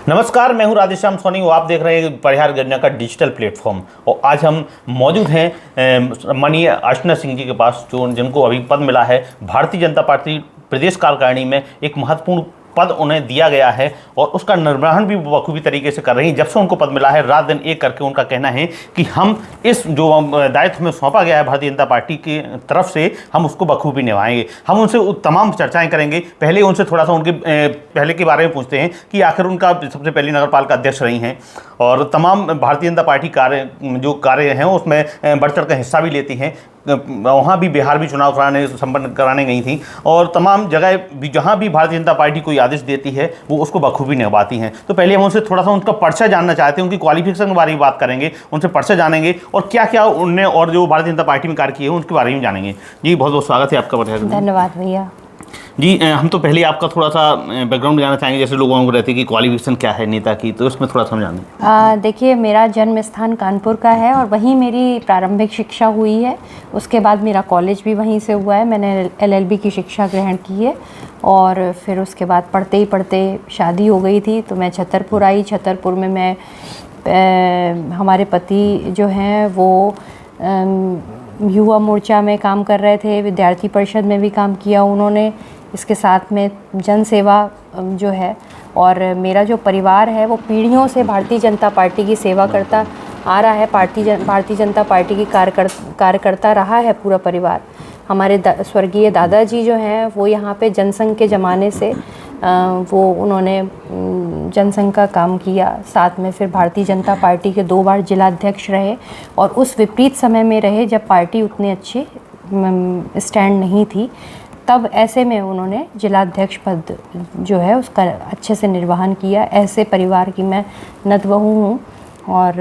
नमस्कार, मैं हूं राधेश्याम सोनी। वो आप देख रहे हैं परिहार गन्ना का डिजिटल प्लेटफॉर्म। और आज हम मौजूद हैं माननीय अर्चना सिंह जी के पास, जो जिनको अभी पद मिला है भारतीय जनता पार्टी प्रदेश कार्यकारिणी में। एक महत्वपूर्ण पद उन्हें दिया गया है और उसका निर्वहन भी बखूबी तरीके से कर रही हैं। जब से उनको पद मिला है, रात दिन एक करके उनका कहना है कि हम इस जो दायित्व हमें सौंपा गया है भारतीय जनता पार्टी की तरफ से, हम उसको बखूबी निभाएंगे। हम उनसे तमाम चर्चाएं करेंगे। पहले उनसे थोड़ा सा उनके पहले के बारे में पूछते हैं कि आखिर उनका सबसे पहली नगरपालिका अध्यक्ष रही हैं और तमाम भारतीय जनता पार्टी कार्य हैं उसमें बढ़ चढ़ कर हिस्सा भी लेती हैं। वहाँ भी बिहार भी चुनाव संपन्न कराने गई थी और तमाम जगह भी जहाँ भी भारतीय जनता पार्टी कोई आदेश देती है वो उसको बखूबी निभाती हैं। तो पहले हम उनसे थोड़ा सा उनका परिचय जानना चाहते हैं, उनकी क्वालिफिकेशन के बारे में बात करेंगे, उनसे परिचय जानेंगे और क्या क्या उनने और जो भारतीय जनता पार्टी में कार्य किए हैं उनके बारे में जानेंगे। जी, बहुत बहुत स्वागत है आपका। धन्यवाद भैया। जी, हम तो पहले आपका थोड़ा सा बैकग्राउंड जानना चाहेंगे। जैसे लोगों को रहती है कि क्वालिफिकेशन क्या है नेता की, तो इसमें थोड़ा समझाना। देखिए, मेरा जन्म स्थान कानपुर का है और वहीं मेरी प्रारंभिक शिक्षा हुई है। उसके बाद मेरा कॉलेज भी वहीं से हुआ है। मैंने LLB की शिक्षा ग्रहण की है और फिर उसके बाद पढ़ते ही पढ़ते शादी हो गई थी तो मैं छतरपुर आई। छतरपुर में मैं हमारे पति जो हैं वो युवा मोर्चा में काम कर रहे थे, विद्यार्थी परिषद में भी काम किया उन्होंने। इसके साथ में जन सेवा जो है, और मेरा जो परिवार है वो पीढ़ियों से भारतीय जनता पार्टी की सेवा करता आ रहा है। भारतीय जनता पार्टी की कार्यकर्ता रहा है पूरा परिवार। हमारे स्वर्गीय दादाजी जो हैं वो यहाँ पे जनसंघ के ज़माने से वो उन्होंने जनसंघ का काम किया। साथ में फिर भारतीय जनता पार्टी के 2 बार जिला अध्यक्ष रहे और उस विपरीत समय में रहे जब पार्टी उतनी अच्छी स्टैंड नहीं थी। तब ऐसे में उन्होंने जिलाध्यक्ष पद जो है उसका अच्छे से निर्वहन किया। ऐसे परिवार की मैं नतबहू हूँ और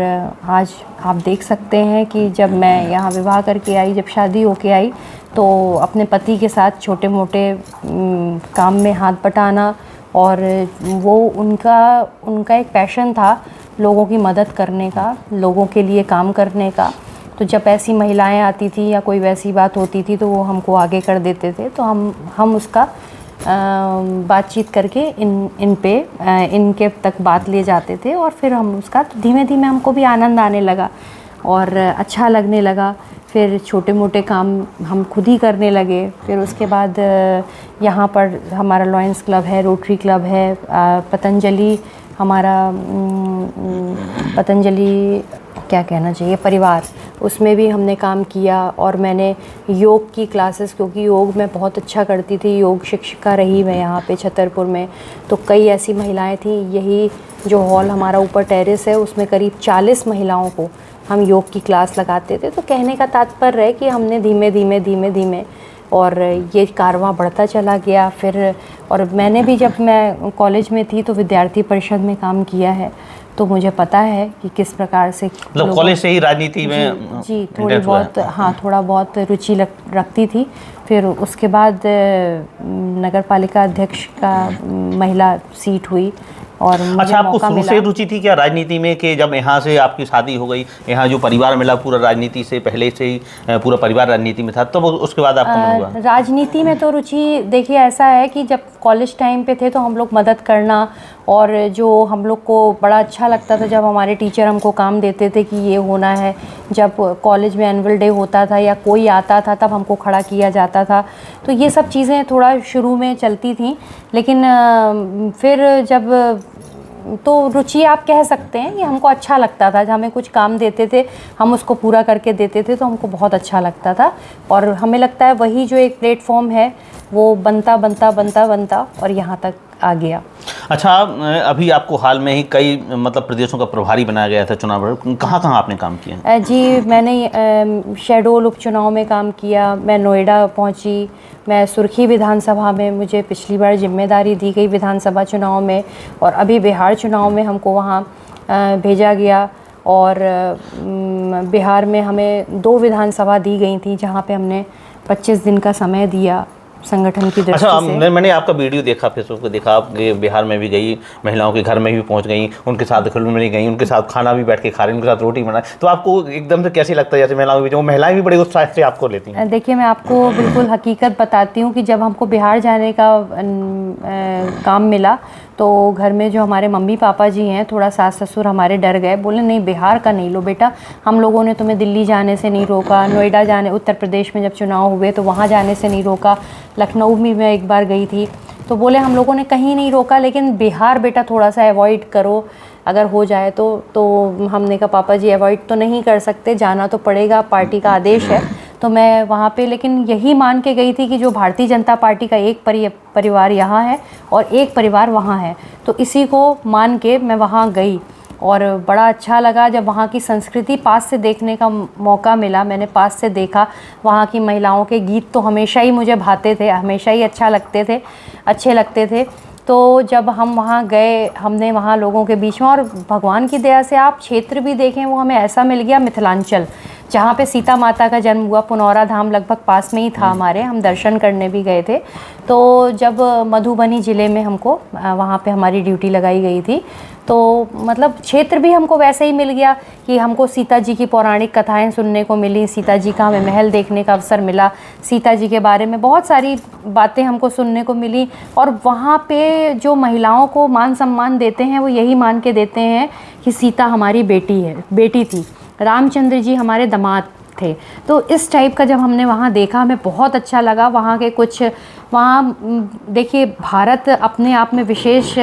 आज आप देख सकते हैं कि जब मैं यहाँ विवाह करके आई, जब शादी होके आई, तो अपने पति के साथ छोटे मोटे काम में हाथ बटाना, और वो उनका एक पैशन था लोगों की मदद करने का, लोगों के लिए काम करने का। तो जब ऐसी महिलाएं आती थी या कोई वैसी बात होती थी तो वो हमको आगे कर देते थे। तो हम उसका बातचीत करके इनके तक बात ले जाते थे और फिर हम उसका तो धीमे धीमे हमको भी आनंद आने लगा और अच्छा लगने लगा। फिर छोटे मोटे काम हम खुद ही करने लगे। फिर उसके बाद यहाँ पर हमारा लॉयंस क्लब है, रोटरी क्लब है, पतंजलि हमारा पतंजलि क्या कहना चाहिए परिवार, उसमें भी हमने काम किया। और मैंने योग की क्लासेस, क्योंकि योग मैं बहुत अच्छा करती थी, योग शिक्षिका रही मैं यहाँ पे छतरपुर में। तो कई ऐसी महिलाएं थी, यही जो हॉल हमारा ऊपर टेरेस है उसमें करीब 40 महिलाओं को हम योग की क्लास लगाते थे। तो कहने का तात्पर्य है कि हमने धीमे धीमे और ये कारवां बढ़ता चला गया। फिर और मैंने भी जब मैं कॉलेज में थी तो विद्यार्थी परिषद में काम किया है, तो मुझे पता है कि किस प्रकार से मतलब कॉलेज से ही राजनीति में जी थोड़ी बहुत, हाँ, थोड़ा बहुत रुचि रखती थी। फिर उसके बाद नगर पालिका अध्यक्ष का महिला सीट हुई और मुझे अच्छा, आपको मौका शुरू मिला। से रुचि थी क्या राजनीति में, कि जब यहाँ से आपकी शादी हो गई, यहाँ जो परिवार मिला पूरा राजनीति से पहले से ही पूरा परिवार राजनीति में था, तब उसके बाद आपको मन हुआ? राजनीति में तो रुचि देखिए ऐसा है कि जब कॉलेज टाइम पे थे तो हम लोग मदद करना, और जो हम लोग को बड़ा अच्छा लगता था जब हमारे टीचर हमको काम देते थे कि ये होना है। जब कॉलेज में एनुअल डे होता था या कोई आता था तब हमको खड़ा किया जाता था। तो ये सब चीज़ें थोड़ा शुरू में चलती थी, लेकिन फिर जब तो रुचि आप कह सकते हैं कि हमको अच्छा लगता था। जब हमें कुछ काम देते थे हम उसको पूरा करके देते थे तो हमको बहुत अच्छा लगता था। और हमें लगता है वही जो एक प्लेटफॉर्म है वो बनता और यहाँ तक आ गया। अच्छा, अभी आपको हाल में ही कई मतलब प्रदेशों का प्रभारी बनाया गया था चुनाव, कहाँ आपने काम किया? जी, मैंने शहडोल उपचुनाव में काम किया, मैं नोएडा पहुंची, मैं सुर्खी विधानसभा में मुझे पिछली बार जिम्मेदारी दी गई विधानसभा चुनाव में, और अभी बिहार चुनाव में हमको वहाँ भेजा गया। और बिहार में हमें 2 विधानसभा दी गई थी जहाँ पे हमने 25 दिन का समय दिया संगठन की दृष्टि से। मैंने आपका वीडियो देखा, फेसबुक पे देखा, आप बिहार में भी गई, महिलाओं के घर में भी पहुंच गई, उनके साथ खुले में गई, उनके साथ खाना भी बैठ के खा रही, उनके साथ रोटी बनाई। तो आपको एकदम से कैसे लगता है जैसे महिलाओं की, जो महिलाएं भी बड़े उत्साह से आपको लेती हैं? देखिए, मैं आपको बिल्कुल हकीकत बताती हूँ कि जब हमको बिहार जाने का काम मिला तो घर में जो हमारे मम्मी पापा जी हैं, थोड़ा सास ससुर हमारे डर गए, बोले नहीं बिहार का नहीं लो बेटा, हम लोगों ने तुम्हें दिल्ली जाने से नहीं रोका, नोएडा जाने, उत्तर प्रदेश में जब चुनाव हुए तो वहाँ जाने से नहीं रोका, लखनऊ में मैं एक बार गई थी, तो बोले हम लोगों ने कहीं नहीं रोका, लेकिन बिहार बेटा थोड़ा सा अवॉइड करो अगर हो जाए तो हमने कहा पापा जी अवॉइड तो नहीं कर सकते, जाना तो पड़ेगा, पार्टी का आदेश है। तो मैं वहाँ पे लेकिन यही मान के गई थी कि जो भारतीय जनता पार्टी का एक परिवार यहाँ है और एक परिवार वहाँ है, तो इसी को मान के मैं वहाँ गई और बड़ा अच्छा लगा जब वहाँ की संस्कृति पास से देखने का मौका मिला। मैंने पास से देखा, वहाँ की महिलाओं के गीत तो हमेशा ही मुझे भाते थे, हमेशा ही अच्छे लगते थे। तो जब हम वहाँ गए, हमने वहाँ लोगों के बीच में, और भगवान की दया से आप क्षेत्र भी देखें, वो हमें ऐसा मिल गया मिथिलांचल, जहाँ पे सीता माता का जन्म हुआ, पुनौरा धाम लगभग पास में ही था हमारे, हम दर्शन करने भी गए थे। तो जब मधुबनी ज़िले में हमको वहाँ पे हमारी ड्यूटी लगाई गई थी, तो मतलब क्षेत्र भी हमको वैसे ही मिल गया कि हमको सीता जी की पौराणिक कथाएं सुनने को मिली, सीता जी का हमें महल देखने का अवसर मिला, सीता जी के बारे में बहुत सारी बातें हमको सुनने को मिली। और वहाँ पे जो महिलाओं को मान सम्मान देते हैं वो यही मान के देते हैं कि सीता हमारी बेटी थी, रामचंद्र जी हमारे दामाद थे। तो इस टाइप का जब हमने वहाँ देखा, हमें बहुत अच्छा लगा। वहाँ के कुछ, वहाँ देखिए भारत अपने आप में विशेष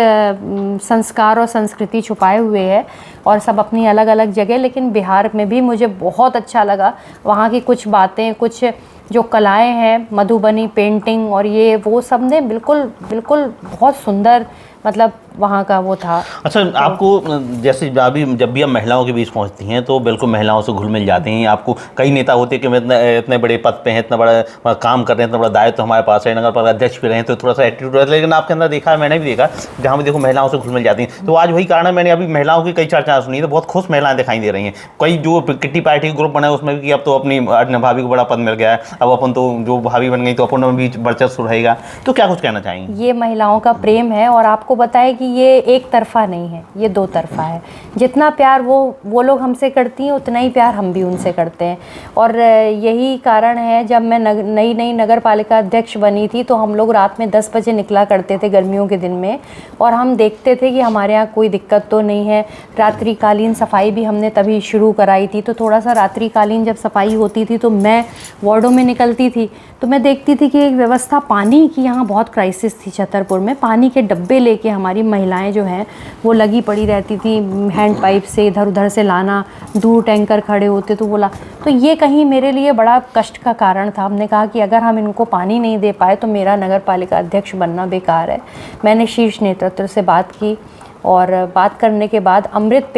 संस्कार और संस्कृति छुपाए हुए है और सब अपनी अलग अलग जगह, लेकिन बिहार में भी मुझे बहुत अच्छा लगा वहाँ की कुछ बातें, कुछ जो कलाएं हैं, मधुबनी पेंटिंग और ये वो सब ने बिल्कुल बहुत सुंदर, मतलब वहाँ का वो था। अच्छा, आपको जैसे जब भी आप महिलाओं के बीच पहुँचती हैं तो बिल्कुल महिलाओं से घुल मिल जाती हैं। आपको कई नेता होते हैं कि मैं इतने बड़े पद पे हैं, इतना बड़ा काम कर रहे हैं, इतना बड़ा दायित्व तो हमारे पास है, नगर पालिका अध्यक्ष भी रहे हैं, तो थोड़ा सा एटीट्यूड रहता है, लेकिन आपके अंदर देखा है, मैंने भी देखा, जहाँ भी देखो महिलाओं से घुल मिल जाती हैं। तो आज वही कारण है, मैंने अभी महिलाओं की कई चर्चाएं सुनी, तो बहुत खुश महिलाएं दिखाई दे रही हैं। कई जो किट्टी पार्टी ग्रुप बना है उसमें भी कि अब तो अपनी भाभी को बड़ा पद मिल गया है, अब अपन तो जो भाभी बन गई तो अपन भी वर्चस्व रहेगा। तो क्या कुछ कहना चाहेंगे? ये महिलाओं का प्रेम है और आपको बताए कि ये एक तरफा नहीं है, ये दो तरफा है। जितना प्यार वो लोग हमसे करती हैं, उतना ही प्यार हम भी उनसे करते हैं। और यही कारण है, जब मैं नई नगर पालिका अध्यक्ष बनी थी तो हम लोग रात में 10 बजे निकला करते थे गर्मियों के दिन में, और हम देखते थे कि हमारे यहाँ कोई दिक्कत तो नहीं है। रात्रिकालीन सफाई भी हमने तभी शुरू कराई थी, तो थोड़ा सा रात्रिकालीन जब सफाई होती थी तो मैं वार्डों में निकलती थी, तो मैं देखती थी कि एक व्यवस्था पानी की यहाँ बहुत क्राइसिस थी छतरपुर में। पानी के डब्बे लेके हमारी महिलाएं जो हैं वो लगी पड़ी रहती थी, हैंड पाइप से इधर उधर से लाना, दूर टैंकर खड़े होते तो बोला, तो ये कहीं मेरे लिए बड़ा कष्ट का कारण था। हमने कहा कि अगर हम इनको पानी नहीं दे पाए तो मेरा नगर पालिका अध्यक्ष बनना बेकार है। मैंने शीर्ष नेतृत्व से बात की और बात करने के बाद अमृत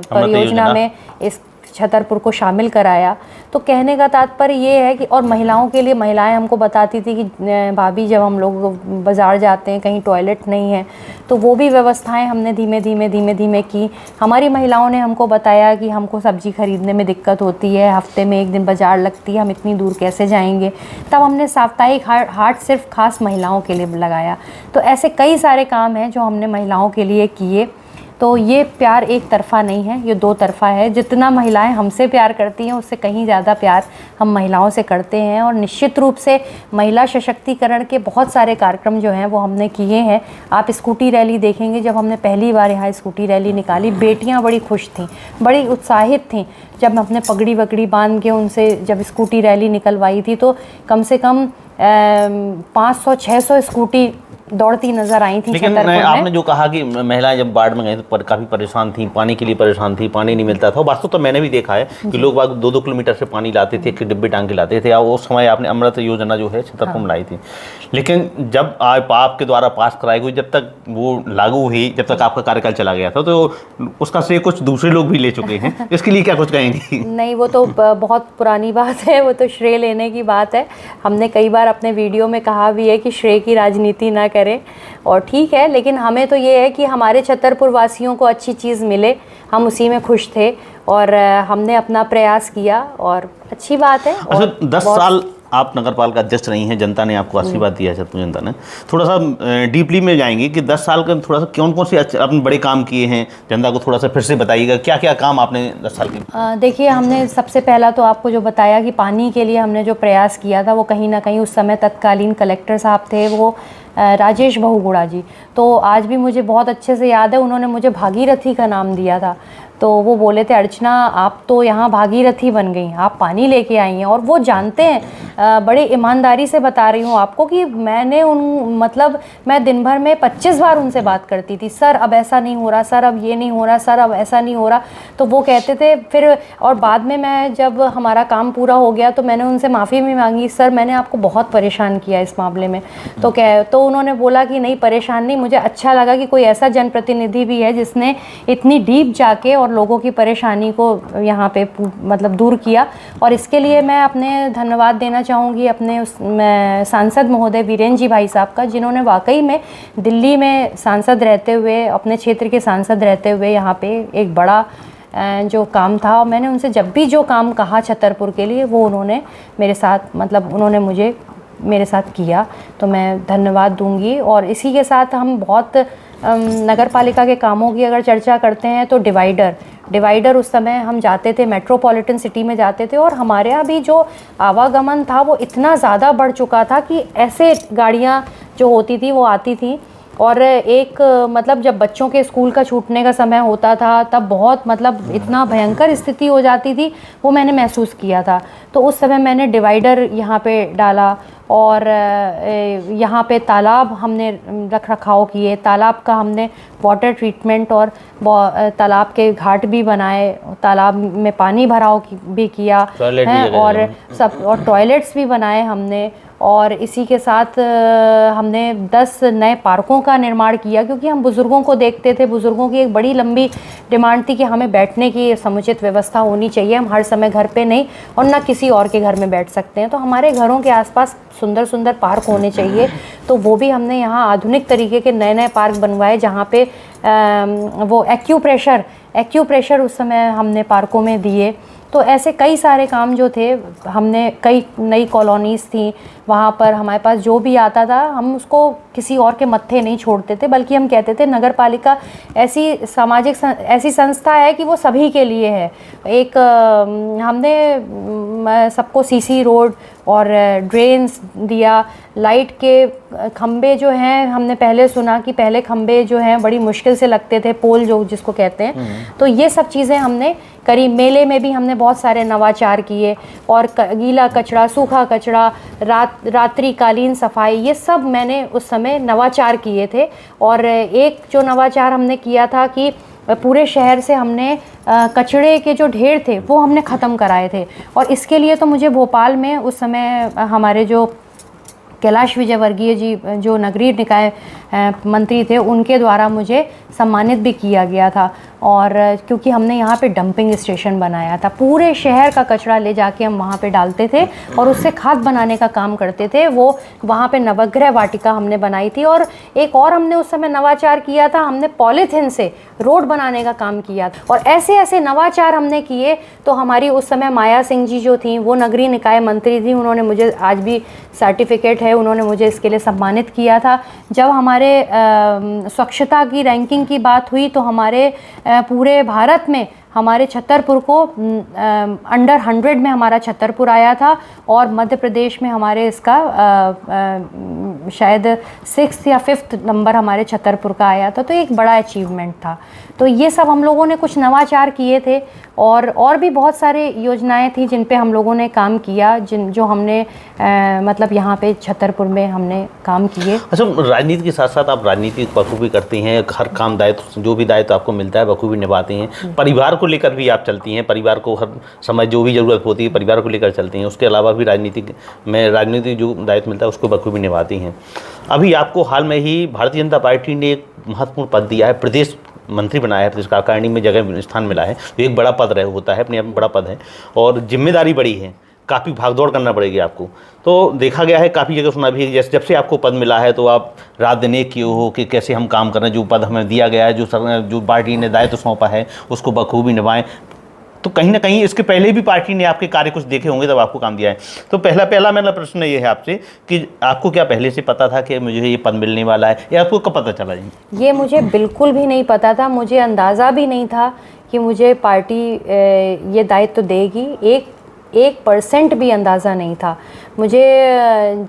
परियोजना में इस छतरपुर को शामिल कराया। तो कहने का तात्पर्य ये है कि, और महिलाओं के लिए, महिलाएं हमको बताती थी कि भाभी जब हम लोग बाज़ार जाते हैं कहीं टॉयलेट नहीं है, तो वो भी व्यवस्थाएं हमने धीमे धीमे की। हमारी महिलाओं ने हमको बताया कि हमको सब्जी खरीदने में दिक्कत होती है, हफ्ते में एक दिन बाज़ार लगती है, हम इतनी दूर कैसे जाएंगे। तब हमने साप्ताहिक हाट सिर्फ खास महिलाओं के लिए लगाया। तो ऐसे कई सारे काम हैं जो हमने महिलाओं के लिए किए। तो ये प्यार एक तरफ़ा नहीं है, ये दो तरफ़ा है। जितना महिलाएं हमसे प्यार करती हैं उससे कहीं ज़्यादा प्यार हम महिलाओं से करते हैं। और निश्चित रूप से महिला सशक्तिकरण के बहुत सारे कार्यक्रम जो हैं वो हमने किए हैं। आप स्कूटी रैली देखेंगे, जब हमने पहली बार यहाँ स्कूटी रैली निकाली, बेटियाँ बड़ी खुश थीं, बड़ी उत्साहित थीं। जब हमने पगड़ी वगड़ी बांध के उनसे जब स्कूटी रैली निकलवाई थी तो कम से कम 500-600 स्कूटी दौड़ती नजर आई थी। लेकिन आपने जो कहा कि महिलाएं जब बाढ़ में गई तो काफ़ी परेशान थी, पानी के लिए परेशान थी, पानी नहीं मिलता था। वास्तव तो मैंने भी देखा है कि लोग 2-2 किलोमीटर से पानी लाते थे, एक डिब्बे टांग के लाते थे। उस समय आपने अमृत योजना जो है छतरपुर में लाई थी, लेकिन जब आपके द्वारा पास कराई गई, जब तक वो लागू हुई, जब तक आपका कार्यकाल चला गया था, तो उसका श्रेय कुछ दूसरे लोग भी ले चुके हैं। इसके लिए क्या कुछ कहेंगे? नहीं, वो तो बहुत पुरानी बात है, वो तो श्रेय लेने की बात है। हमने कई बार अपने वीडियो में कहा भी है कि श्रेय की राजनीति ना करें, और ठीक है, लेकिन हमें तो ये है कि हमारे छतरपुर वासियों को अच्छी चीज़ मिले, हम उसी में खुश थे और हमने अपना प्रयास किया और अच्छी बात है। अच्छा, 10 साल आप नगर पालिका अध्यक्ष रही हैं, जनता ने आपको आशीर्वाद दिया है, छतरपुर जनता ने। थोड़ा सा डीपली में जाएंगे कि 10 साल का थोड़ा सा कौन से आपने बड़े काम किए हैं, जनता को थोड़ा सा फिर से बताइएगा, क्या क्या काम आपने 10 साल के? देखिए, हमने सबसे पहला तो आपको जो बताया कि पानी के लिए हमने जो प्रयास किया था, वो कहीं ना कहीं उस समय तत्कालीन कलेक्टर साहब थे, वो राजेश बहुगुणा जी। तो आज भी मुझे बहुत अच्छे से याद है, उन्होंने मुझे भागीरथी का नाम दिया था। तो वो बोले थे, अर्चना आप तो यहाँ भागीरथी बन गई, आप पानी लेके आई हैं। और वो जानते हैं, बड़े ईमानदारी से बता रही हूँ आपको कि मैंने मैं दिन भर में 25 बार उनसे बात करती थी, सर अब ऐसा नहीं हो रहा, सर अब ये नहीं हो रहा, सर अब ऐसा नहीं हो रहा। तो वो कहते थे फिर, और बाद में मैं जब हमारा काम पूरा हो गया तो मैंने उनसे माफ़ी भी मांगी, सर मैंने आपको बहुत परेशान किया इस मामले में। तो उन्होंने बोला कि नहीं परेशान नहीं, मुझे अच्छा लगा कि कोई ऐसा जनप्रतिनिधि भी है जिसने इतनी डीप जाके और लोगों की परेशानी को यहाँ पे दूर किया। और इसके लिए मैं अपने धन्यवाद देना चाहूँगी अपने सांसद महोदय वीरेंद्र जी भाई साहब का, जिन्होंने वाकई में दिल्ली में सांसद रहते हुए, अपने क्षेत्र के सांसद रहते हुए यहाँ पे एक बड़ा जो काम था, और मैंने उनसे जब भी जो काम कहा छतरपुर के लिए, वो उन्होंने मेरे साथ उन्होंने मुझे मेरे साथ किया। तो मैं धन्यवाद दूंगी। और इसी के साथ हम बहुत नगर पालिका के कामों की अगर चर्चा करते हैं तो डिवाइडर उस समय हम जाते थे, मेट्रोपॉलिटन सिटी में जाते थे, और हमारे यहाँ भी जो आवागमन था वो इतना ज़्यादा बढ़ चुका था कि ऐसे गाड़ियाँ जो होती थी वो आती थी। और एक जब बच्चों के स्कूल का छूटने का समय होता था तब बहुत इतना भयंकर स्थिति हो जाती थी, वो मैंने महसूस किया था। तो उस समय मैंने डिवाइडर यहाँ पे डाला, और यहाँ पे तालाब हमने रख रखाव किए, तालाब का हमने वाटर ट्रीटमेंट और तालाब के घाट भी बनाए, तालाब में पानी भराव भी किया है, और टॉयलेट्स भी बनाए हमने। और इसी के साथ हमने 10 नए पार्कों का निर्माण किया, क्योंकि हम बुज़ुर्गों को देखते थे। बुज़ुर्गों की एक बड़ी लंबी डिमांड थी कि हमें बैठने की समुचित व्यवस्था होनी चाहिए, हम हर समय घर पे नहीं और ना किसी और के घर में बैठ सकते हैं, तो हमारे घरों के आसपास सुंदर सुंदर पार्क होने चाहिए। तो वो भी हमने यहाँ आधुनिक तरीके के नए नए पार्क बनवाए, जहाँ पे वो एक्यूप्रेशर उस समय हमने पार्कों में दिए। तो ऐसे कई सारे काम जो थे, हमने कई नई कॉलोनीज़ थी, वहाँ पर हमारे पास जो भी आता था हम उसको किसी और के मत्थे नहीं छोड़ते थे, बल्कि हम कहते थे नगर पालिका ऐसी संस्था है कि वो सभी के लिए है। एक हमने सबको सीसी रोड और ड्रेन्स दिया, लाइट के खंबे जो हैं, हमने पहले सुना कि पहले खंबे जो हैं बड़ी मुश्किल से लगते थे, पोल जो जिसको कहते हैं, तो ये सब चीज़ें हमने करी। मेले में भी हमने बहुत सारे नवाचार किए, और गीला कचरा, सूखा कचरा, रात्रिकालीन सफाई, ये सब मैंने उस समय नवाचार किए थे। और एक जो नवाचार हमने किया था कि पूरे शहर से हमने कचरे के जो ढेर थे वो हमने ख़त्म कराए थे। और इसके लिए तो मुझे भोपाल में उस समय हमारे जो कैलाश विजयवर्गीय जी जो नगरीय निकाय मंत्री थे, उनके द्वारा मुझे सम्मानित भी किया गया था। और क्योंकि हमने यहाँ पे डंपिंग स्टेशन बनाया था, पूरे शहर का कचरा ले जाके हम वहाँ पे डालते थे और उससे खाद बनाने का काम करते थे। वो वहाँ पे नवग्रह वाटिका हमने बनाई थी। और एक और हमने उस समय नवाचार किया था, हमने पॉलीथीन से रोड बनाने का काम किया था। और ऐसे ऐसे नवाचार हमने किए। तो हमारी उस समय माया सिंह जी जो थी, वो नगरीय निकाय मंत्री थी, उन्होंने मुझे, आज भी सर्टिफिकेट है, उन्होंने मुझे इसके लिए सम्मानित किया था। जब हमारे स्वच्छता की रैंकिंग की बात हुई तो हमारे पूरे भारत में हमारे छतरपुर को अंडर 100 में हमारा छतरपुर आया था, और मध्य प्रदेश में हमारे इसका शायद 6th या 5th नंबर हमारे छतरपुर का आया था। तो एक बड़ा अचीवमेंट था। तो ये सब हम लोगों ने कुछ नवाचार किए थे, और भी बहुत सारे योजनाएं थी जिन पे हम लोगों ने काम किया, जो हमने यहाँ पे छतरपुर में हमने काम किए। अच्छा, राजनीति के साथ साथ आप राजनीति बखूबी करती हैं, हर काम दायित्व जो भी दायित्व आपको मिलता है बखूबी निभाती हैं, परिवार को लेकर भी आप चलती हैं, परिवार को हर समय जो भी ज़रूरत होती है परिवार को लेकर चलती हैं, उसके अलावा भी राजनीति जो दायित्व मिलता है उसको बखूबी निभाती हैं। अभी आपको हाल में ही भारतीय जनता पार्टी ने एक महत्वपूर्ण पद दिया है, प्रदेश मंत्री बनाया है, प्रदेश कार्यकारिणी में जगह स्थान मिला है, तो एक बड़ा पद होता है, अपने आप में बड़ा पद है, और जिम्मेदारी बड़ी है, काफ़ी भागदौड़ करना पड़ेगी आपको। तो देखा गया है, काफ़ी जगह सुना भी है, जैसे जब से आपको पद मिला है तो आप रात दिन एक किए हो कि कैसे हम काम कर रहे हैं, जो पद हमें दिया गया है, जो पार्टी ने दायित्व सौंपा है उसको बखूबी निभाएं। तो कहीं ना कहीं इसके पहले भी पार्टी ने आपके कार्य कुछ देखे होंगे तब आपको काम दिया है। तो पहला मेरा प्रश्न ये है आपसे कि आपको क्या पहले से पता था कि मुझे ये पद मिलने वाला है, या आपको कब पता चला? ये मुझे बिल्कुल भी नहीं पता था, मुझे अंदाज़ा भी नहीं था कि मुझे पार्टी ये दायित्व देगी। 1% भी अंदाज़ा नहीं था। मुझे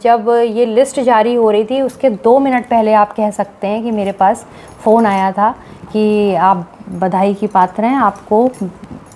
जब ये लिस्ट जारी हो रही थी उसके 2 मिनट पहले आप कह सकते हैं कि मेरे पास फ़ोन आया था कि आप बधाई की पात्र हैं, आपको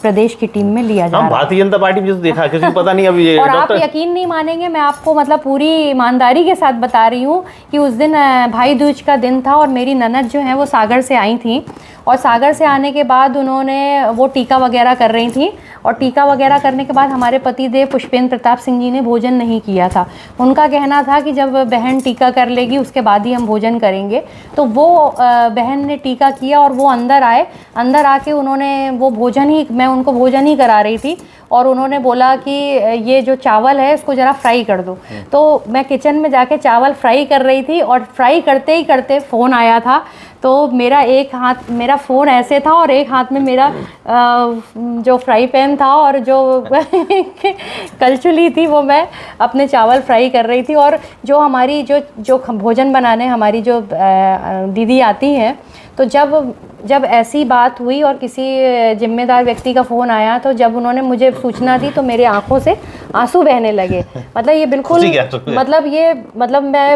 प्रदेश की टीम में लिया जा रहा है। भारतीय जनता पार्टी में जो देखा किसी को पता नहीं अभी ये और आप यकीन नहीं मानेंगे, मैं आपको मतलब पूरी ईमानदारी के साथ बता रही हूँ कि उस दिन भाई दूज का दिन था और मेरी ननद जो है वो सागर से आई थी और सागर से आने के बाद उन्होंने वो टीका वगैरह कर रही थी और टीका वगैरह करने के बाद हमारे पतिदेव पुष्पेंद्र प्रताप सिंह जी ने भोजन नहीं किया था। उनका कहना था कि जब बहन टीका कर लेगी उसके बाद ही हम भोजन करेंगे। तो वो बहन ने टीका किया और वो अंदर आए, अंदर आके उन्होंने वो भोजन ही, मैं उनको भोजन ही करा रही थी और उन्होंने बोला कि ये जो चावल है इसको ज़रा फ्राई कर दो। तो मैं किचन में जाके चावल फ्राई कर रही थी और फ्राई करते ही करते फ़ोन आया था। तो मेरा एक हाथ, मेरा फ़ोन ऐसे था और एक हाथ में मेरा जो फ्राई पैन था और जो कलछुली थी वो मैं अपने चावल फ्राई कर रही थी। और जो हमारी जो भोजन बनाने हमारी जो दीदी आती हैं, तो जब ऐसी बात हुई और किसी जिम्मेदार व्यक्ति का फ़ोन आया तो जब उन्होंने मुझे सूचना दी तो मेरे आंखों से आंसू बहने लगे। मतलब ये बिल्कुल मतलब मैं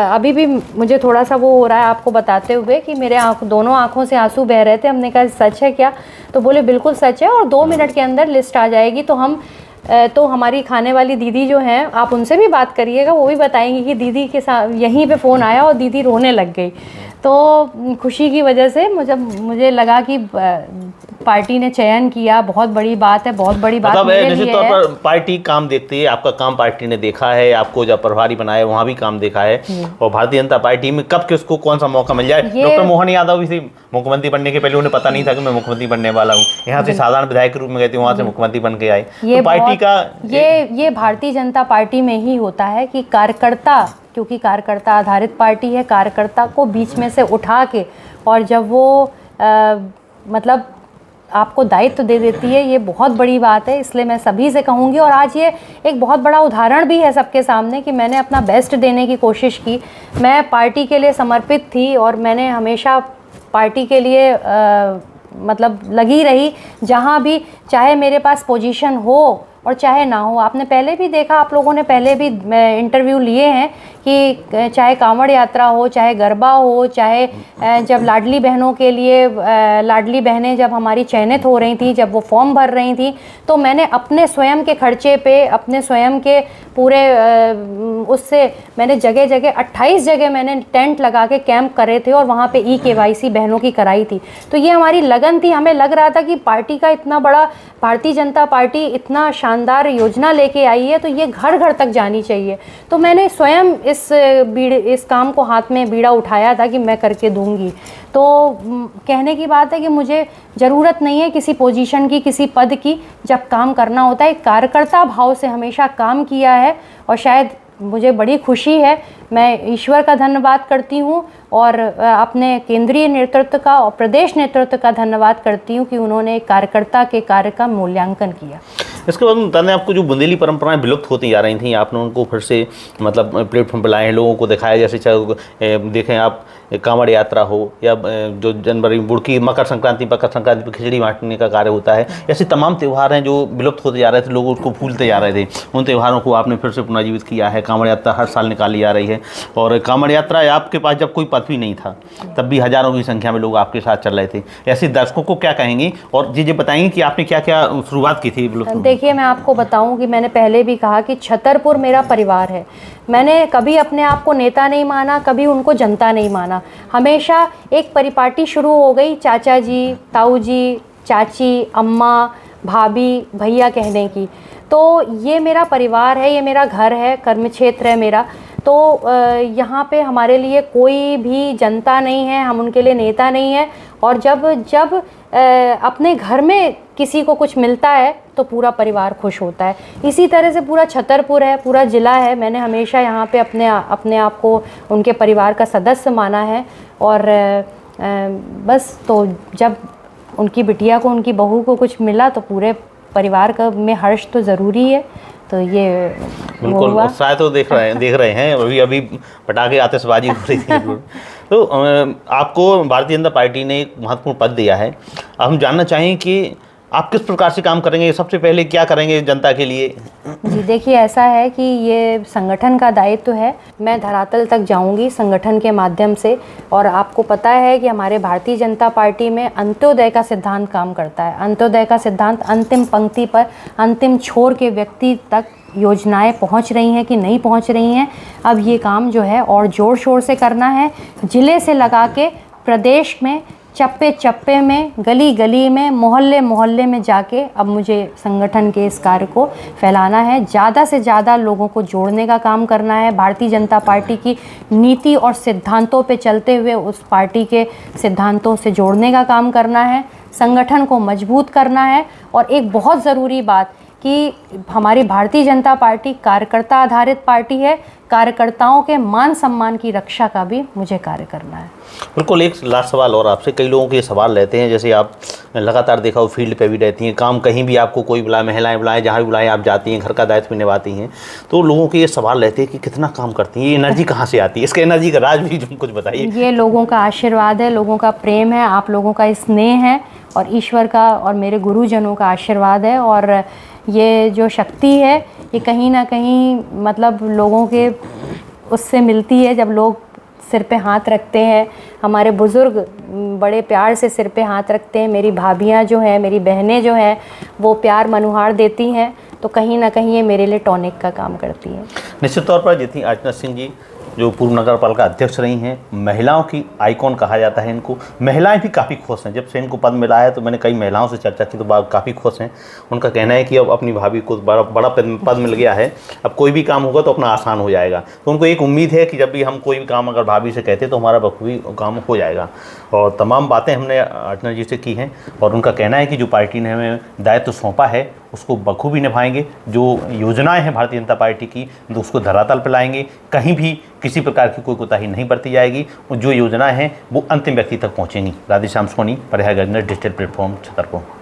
अभी भी मुझे थोड़ा सा वो हो रहा है आपको बताते हुए कि मेरे दोनों आंखों से आंसू बह रहे थे। हमने कहा सच है क्या? तो बोले बिल्कुल सच है और 2 मिनट के अंदर लिस्ट आ जाएगी। तो हमारी खाने वाली दीदी जो हैं, आप उनसे भी बात करिएगा, वो भी बताएंगी कि दीदी के साथ यहीं पे फ़ोन आया और दीदी रोने लग गई। तो खुशी की वजह से मुझे लगा कि पार्टी ने चयन किया, बहुत बड़ी बात है, बहुत बड़ी बात मतलब निश्चित तौर पर पार्टी काम देखती है, आपका काम पार्टी ने देखा है, आपको जब प्रभारी बनाया वहाँ भी काम देखा है और भारतीय जनता पार्टी में कब किसको कौन सा मौका मिल जाए। डॉक्टर मोहन यादव भी मुख्यमंत्री बनने के पहले उन्हें पता नहीं था कि मैं मुख्यमंत्री बनने वाला हूँ, यहाँ से साधारण विधायक के रूप में गए थे, वहाँ से मुख्यमंत्री बन के आए। तो पार्टी का ये भारतीय जनता पार्टी में ही होता है कि कार्यकर्ता, क्योंकि कार्यकर्ता आधारित पार्टी है, कार्यकर्ता को बीच में से उठा के और जब वो मतलब आपको दायित्व दे देती है, ये बहुत बड़ी बात है। इसलिए मैं सभी से कहूँगी और आज ये एक बहुत बड़ा उदाहरण भी है सबके सामने कि मैंने अपना बेस्ट देने की कोशिश की। मैं पार्टी के लिए समर्पित थी और मैंने हमेशा पार्टी के लिए मतलब लगी रही, जहाँ भी, चाहे मेरे पास पोजीशन हो और चाहे ना हो। आपने पहले भी देखा, आप लोगों ने पहले भी इंटरव्यू लिए हैं कि चाहे कांवड़ यात्रा हो, चाहे गरबा हो, चाहे जब लाडली बहनों के लिए लाडली बहनें जब हमारी चयनित हो रही थी, जब वो फॉर्म भर रही थी, तो मैंने अपने स्वयं के खर्चे पे, अपने स्वयं के पूरे उससे मैंने जगह जगह 28 जगह मैंने टेंट लगा के कैंप करे थे और वहाँ पे EKYC बहनों की कराई थी। तो ये हमारी लगन थी। हमें लग रहा था कि पार्टी का इतना बड़ा, भारतीय जनता पार्टी इतना शानदार योजना लेके आई है तो ये घर घर तक जानी चाहिए। तो मैंने स्वयं इस काम को हाथ में बीड़ा उठाया था कि मैं करके दूंगी। तो कहने की बात है कि मुझे ज़रूरत नहीं है किसी पोजीशन की, किसी पद की। जब काम करना होता है, कार्यकर्ता भाव से हमेशा काम किया है और शायद मुझे बड़ी खुशी है। मैं ईश्वर का धन्यवाद करती हूँ और अपने केंद्रीय नेतृत्व का और प्रदेश नेतृत्व का धन्यवाद करती हूँ कि उन्होंने कार्यकर्ता के कार्य का मूल्यांकन किया। इसके बाद बताने आपको जो बुंदेली परंपराएं विलुप्त होती जा रही थी, आपने उनको फिर से मतलब प्लेटफॉर्म पर लाए हैं, लोगों को दिखाया। जैसे चाहे देखें आप कांवड़ यात्रा हो या जो जनवरी बुड़की मकर संक्रांति पर खिचड़ी बांटने का कार्य होता है, ऐसे तमाम त्यौहार हैं जो विलुप्त होते जा रहे थे, लोग उसको भूलते जा रहे थे। उन त्यौहारों को आपने फिर से पुनर्जीवित किया है। कांवड़ यात्रा हर साल निकाली जा रही है और कांवड़ यात्रा आपके पास जब कोई पद भी नहीं था तब भी हज़ारों की संख्या में लोग आपके साथ चल रहे थे। ऐसे दर्शकों को क्या कहेंगी और ये बताएंगे कि आपने क्या क्या शुरुआत की थी? देखिए, मैं आपको बताऊं कि मैंने पहले भी कहा कि छतरपुर मेरा परिवार है। मैंने कभी अपने आप को नेता नहीं माना, कभी उनको जनता नहीं माना। हमेशा एक परिपाटी शुरू हो गई चाचा जी, ताऊ जी, चाची, अम्मा, भाभी, भैया कहने की। तो ये मेरा परिवार है, ये मेरा घर है, कर्म क्षेत्र है मेरा। तो यहाँ पे हमारे लिए कोई भी जनता नहीं है, हम उनके लिए नेता नहीं है। और जब अपने घर में किसी को कुछ मिलता है तो पूरा परिवार खुश होता है। इसी तरह से पूरा छतरपुर है, पूरा ज़िला है। मैंने हमेशा यहाँ पे अपने आप को उनके परिवार का सदस्य माना है। और बस तो जब उनकी बिटिया को, उनकी बहू को कुछ मिला तो पूरे परिवार का में हर्ष तो ज़रूरी है। तो ये बिल्कुल उत्साह तो देख रहे हैं। अभी पटाखे आतिशबाजी हो रही थी। तो आपको भारतीय जनता पार्टी ने एक महत्वपूर्ण पद दिया है। अब हम जानना चाहें कि आप किस प्रकार से काम करेंगे, सबसे पहले क्या करेंगे जनता के लिए? जी देखिए, ऐसा है कि ये संगठन का दायित्व है। मैं धरातल तक जाऊंगी संगठन के माध्यम से, और आपको पता है कि हमारे भारतीय जनता पार्टी में अंत्योदय का सिद्धांत काम करता है। अंत्योदय का सिद्धांत, अंतिम पंक्ति पर, अंतिम छोर के व्यक्ति तक योजनाएं पहुंच रही हैं कि नहीं पहुंच रही हैं। अब ये काम जो है और ज़ोर शोर से करना है, ज़िले से लगा के प्रदेश में, चप्पे चप्पे में, गली गली में, मोहल्ले मोहल्ले में जाके अब मुझे संगठन के इस कार्य को फैलाना है। ज़्यादा से ज़्यादा लोगों को जोड़ने का काम करना है। भारतीय जनता पार्टी की नीति और सिद्धांतों पे चलते हुए उस पार्टी के सिद्धांतों से जोड़ने का काम करना है। संगठन को मजबूत करना है। और एक बहुत ज़रूरी बात कि हमारी भारतीय जनता पार्टी कार्यकर्ता आधारित पार्टी है। कार्यकर्ताओं के मान सम्मान की रक्षा का भी मुझे कार्य करना है। बिल्कुल। एक लास्ट सवाल और आपसे, कई लोगों के ये सवाल रहते हैं, जैसे आप लगातार देखा हो फील्ड पे भी रहती हैं, काम कहीं भी आपको कोई बुलाए, महिलाएं बुलाएं, जहाँ भी बुलाएं आप जाती हैं, घर का दायित्व भी निभाती हैं, तो लोगों के ये सवाल रहते हैं कि कितना काम करती हैं, ये एनर्जी कहाँ से आती है? इसके एनर्जी का राज भी कुछ बताइए। ये लोगों का आशीर्वाद है, लोगों का प्रेम है, आप लोगों का स्नेह है, और ईश्वर का और मेरे गुरुजनों का आशीर्वाद है। और ये जो शक्ति है ये कहीं ना कहीं मतलब लोगों के उससे मिलती है, जब लोग सिर पे हाथ रखते हैं। हमारे बुज़ुर्ग बड़े प्यार से सिर पे हाथ रखते हैं। मेरी भाभियाँ जो हैं, मेरी बहनें जो हैं, वो प्यार मनुहार देती हैं, तो कहीं ना कहीं ये मेरे लिए टॉनिक का काम करती हैं। निश्चित तौर पर जितनी अर्चना सिंह जी जो पूर्व नगर पालिका अध्यक्ष रही हैं, महिलाओं की आइकॉन कहा जाता है इनको। महिलाएं भी काफ़ी खुश हैं, जब से इनको पद मिला है तो मैंने कई महिलाओं से चर्चा की तो काफ़ी खुश हैं। उनका कहना है कि अब अपनी भाभी को बड़ा पद मिल गया है, अब कोई भी काम होगा तो अपना आसान हो जाएगा। तो उनको एक उम्मीद है कि जब भी हम कोई भी काम अगर भाभी से कहते तो हमारा बखूबी काम हो जाएगा। और तमाम बातें हमने अर्चना जी से की हैं, और उनका कहना है कि जो पार्टी ने हमें दायित्व सौंपा है उसको बखूबी निभाएंगे। जो योजनाएं हैं भारतीय जनता पार्टी की, तो उसको धरातल पर लाएंगे। कहीं भी किसी प्रकार की कोई कोताही नहीं बरती जाएगी, और जो योजनाएं हैं वो अंतिम व्यक्ति तक पहुंचेंगी। Radheshyam Soni, Prayagraj digital platform, Chhatarpur.